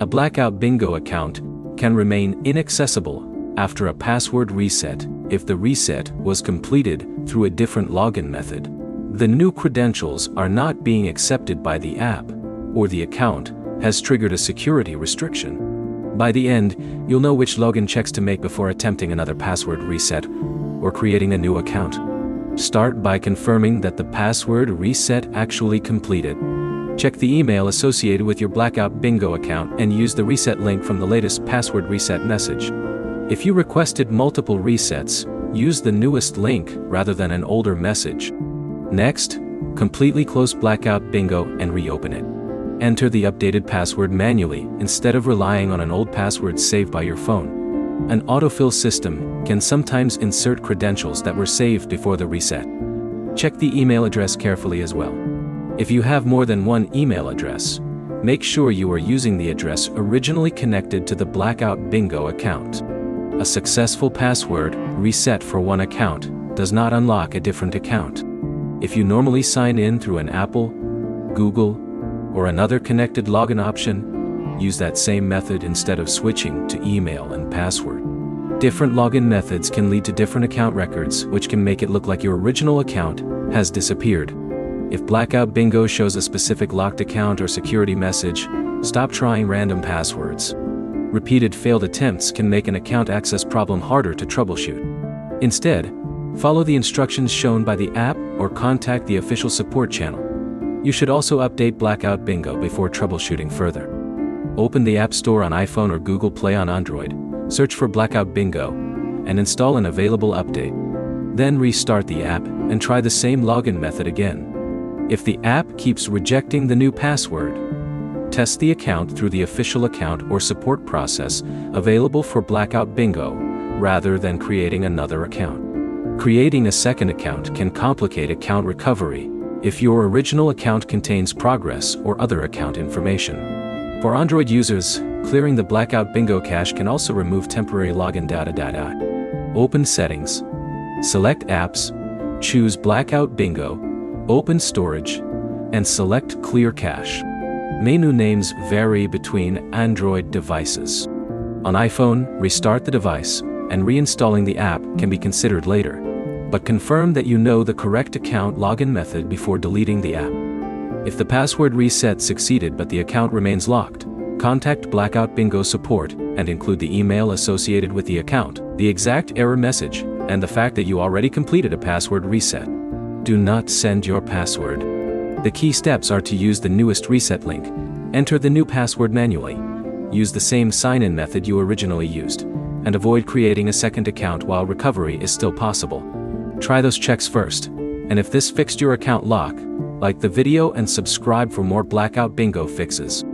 A Blackout Bingo account can remain inaccessible after a password reset if the reset was completed through a different login method. The new credentials are not being accepted by the app, or the account has triggered a security restriction. By the end, you'll know which login checks to make before attempting another password reset or creating a new account. Start by confirming that the password reset actually completed. Check the email associated with your Blackout Bingo account and use the reset link from the latest password reset message. If you requested multiple resets, use the newest link rather than an older message. Next, completely close Blackout Bingo and reopen it. Enter the updated password manually instead of relying on an old password saved by your phone. An autofill system can sometimes insert credentials that were saved before the reset. Check the email address carefully as well. If you have more than one email address, make sure you are using the address originally connected to the Blackout Bingo account. A successful password reset for one account does not unlock a different account. If you normally sign in through an Apple, Google, or another connected login option, use that same method instead of switching to email and password. Different login methods can lead to different account records, which can make it look like your original account has disappeared. If Blackout Bingo shows a specific locked account or security message, stop trying random passwords. Repeated failed attempts can make an account access problem harder to troubleshoot. Instead, follow the instructions shown by the app or contact the official support channel. You should also update Blackout Bingo before troubleshooting further. Open the App Store on iPhone or Google Play on Android, search for Blackout Bingo, and install an available update. Then restart the app and try the same login method again. If the app keeps rejecting the new password, test the account through the official account or support process available for Blackout Bingo, rather than creating another account. Creating a second account can complicate account recovery if your original account contains progress or other account information. For Android users, clearing the Blackout Bingo cache can also remove temporary login data. Open Settings, select Apps, choose Blackout Bingo, open Storage, and select Clear Cache. Menu names vary between Android devices. On iPhone, restart the device, and reinstalling the app can be considered later, but confirm that you know the correct account login method before deleting the app. If the password reset succeeded but the account remains locked, contact Blackout Bingo support and include the email associated with the account, the exact error message, and the fact that you already completed a password reset. Do not send your password. The key steps are to use the newest reset link, enter the new password manually, use the same sign-in method you originally used, and avoid creating a second account while recovery is still possible. Try those checks first, and if this fixed your account lock, like the video and subscribe for more Blackout Bingo fixes.